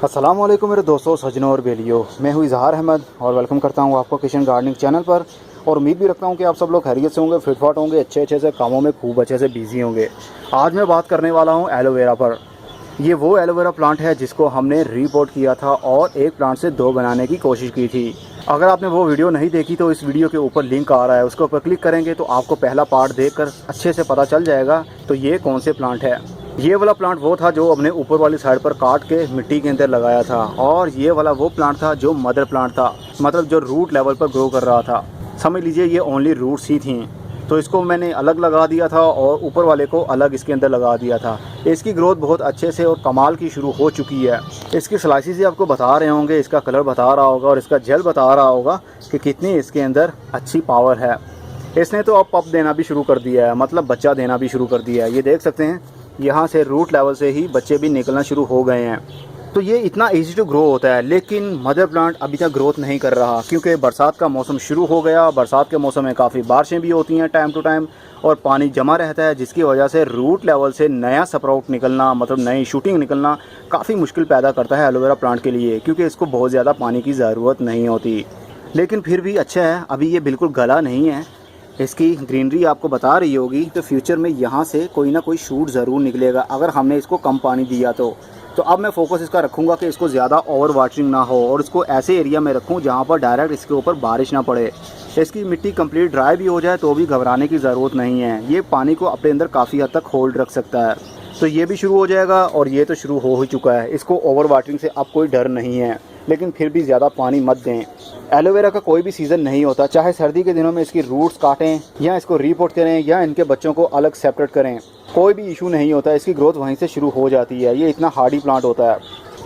अस्सलामुअलैकुम मेरे दोस्तों, सजनों और बेलियों। मैं हूँ इजहार अहमद और वेलकम करता हूँ आपको किचन गार्डनिंग चैनल पर। और उम्मीद भी रखता हूँ कि आप सब लोग खैरियत से होंगे, फिटफाट होंगे, अच्छे से कामों में खूब अच्छे से बिजी होंगे। आज मैं बात करने वाला हूँ एलोवेरा पर। ये वो एलोवेरा प्लांट है जिसको हमने रीपोर्ट किया था और एक प्लांट से दो बनाने की कोशिश की थी। अगर आपने वो वीडियो नहीं देखी तो इस वीडियो के ऊपर लिंक आ रहा है, उसके ऊपर क्लिक करेंगे तो आपको पहला पार्ट देखकर अच्छे से पता चल जाएगा तो ये कौन से प्लांट है। ये वाला प्लांट वो था जो हमने ऊपर वाली साइड पर काट के मिट्टी के अंदर लगाया था, और ये वाला वो प्लांट था जो मदर प्लांट था, मतलब जो रूट लेवल पर ग्रो कर रहा था। समझ लीजिए ये ओनली रूट्स ही थी, तो इसको मैंने अलग लगा दिया था और ऊपर वाले को अलग इसके अंदर लगा दिया था। इसकी ग्रोथ बहुत अच्छे से और कमाल की शुरू हो चुकी है। इसकी स्लाइसिस ही आपको बता रहे होंगे, इसका कलर बता रहा होगा और इसका जेल बता रहा होगा कि कितनी इसके अंदर अच्छी पावर है। इसने तो अब पप देना भी शुरू कर दिया है, मतलब बच्चा देना भी शुरू कर दिया है। ये देख सकते हैं, यहाँ से रूट लेवल से ही बच्चे भी निकलना शुरू हो गए हैं। तो ये इतना इजी टू ग्रो होता है, लेकिन मदर प्लांट अभी तक ग्रोथ नहीं कर रहा क्योंकि बरसात का मौसम शुरू हो गया। बरसात के मौसम में काफ़ी बारिशें भी होती हैं टाइम टू टाइम और पानी जमा रहता है, जिसकी वजह से रूट लेवल से नया स्प्राउट निकलना, मतलब नई शूटिंग निकलना काफ़ी मुश्किल पैदा करता है एलोवेरा प्लांट के लिए, क्योंकि इसको बहुत ज़्यादा पानी की ज़रूरत नहीं होती। लेकिन फिर भी अच्छा है, अभी ये बिल्कुल गला नहीं है। इसकी ग्रीनरी आपको बता रही होगी, तो फ्यूचर में यहाँ से कोई ना कोई शूट ज़रूर निकलेगा अगर हमने इसको कम पानी दिया तो। अब मैं फोकस इसका रखूँगा कि इसको ज़्यादा ओवर वाटरिंग ना हो और इसको ऐसे एरिया में रखूँ जहाँ पर डायरेक्ट इसके ऊपर बारिश ना पड़े। इसकी मिट्टी कंप्लीट ड्राई भी हो जाए तो भी घबराने की ज़रूरत नहीं है, ये पानी को अपने अंदर काफ़ी हद तक होल्ड रख सकता है। तो ये भी शुरू हो जाएगा और ये तो शुरू हो ही चुका है। इसको ओवर वाटरिंग से अब कोई डर नहीं है, लेकिन फिर भी ज़्यादा पानी मत दें। एलोवेरा का कोई भी सीज़न नहीं होता, चाहे सर्दी के दिनों में इसकी रूट्स काटें या इसको रीपोर्ट करें या इनके बच्चों को अलग सेपरेट करें, कोई भी इशू नहीं होता। इसकी ग्रोथ वहीं से शुरू हो जाती है। ये इतना हार्डी प्लांट होता है,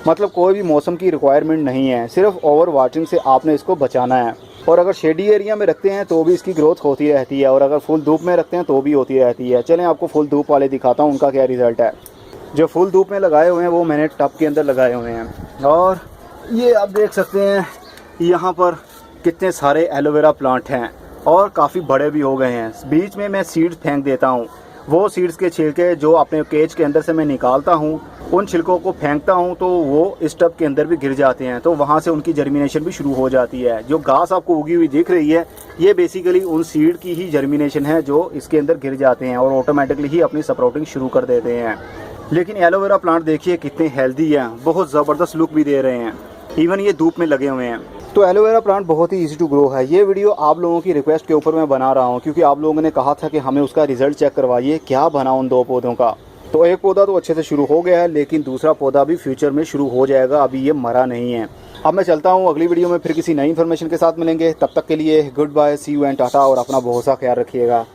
मतलब कोई भी मौसम की रिक्वायरमेंट नहीं है, सिर्फ ओवर वाटरिंग से आपने इसको बचाना है। और अगर शेडी एरिया में रखते हैं तो भी इसकी ग्रोथ होती रहती है, और अगर फुल धूप में रखते हैं तो भी होती रहती है। चलें आपको फुल धूप वाले दिखाता हूँ उनका क्या रिज़ल्ट है। जो फुल धूप में लगाए हुए हैं वो मैंने टब के अंदर लगाए हुए हैं, और ये आप देख सकते हैं यहाँ पर कितने सारे एलोवेरा प्लांट हैं और काफ़ी बड़े भी हो गए हैं। बीच में मैं सीड्स फेंक देता हूँ, वो सीड्स के छिलके जो अपने केज के अंदर से मैं निकालता हूँ, उन छिलकों को फेंकता हूँ तो वो इस टब के अंदर भी गिर जाते हैं, तो वहाँ से उनकी जर्मिनेशन भी शुरू हो जाती है। जो घास आपको उगी हुई दिख रही है, ये बेसिकली उन सीड की ही जर्मिनेशन है जो इसके अंदर गिर जाते हैं और ऑटोमेटिकली ही अपनी स्प्राउटिंग शुरू कर देते हैं। लेकिन एलोवेरा प्लांट देखिए कितने हेल्दी हैं, बहुत ज़बरदस्त लुक भी दे रहे हैं, इवन ये धूप में लगे हुए हैं। तो एलोवेरा प्लांट बहुत ही इजी टू ग्रो है। ये वीडियो आप लोगों की रिक्वेस्ट के ऊपर मैं बना रहा हूँ, क्योंकि आप लोगों ने कहा था कि हमें उसका रिजल्ट चेक करवाइए, क्या बना उन दो पौधों का। तो एक पौधा तो अच्छे से शुरू हो गया है, लेकिन दूसरा पौधा भी फ्यूचर में शुरू हो जाएगा, अभी ये मरा नहीं है। अब मैं चलता हूँ, अगली वीडियो में फिर किसी नई इन्फॉर्मेशन के साथ मिलेंगे। तब तक के लिए good bye, see you and tata, और अपना बहुत सा ख्याल रखिएगा।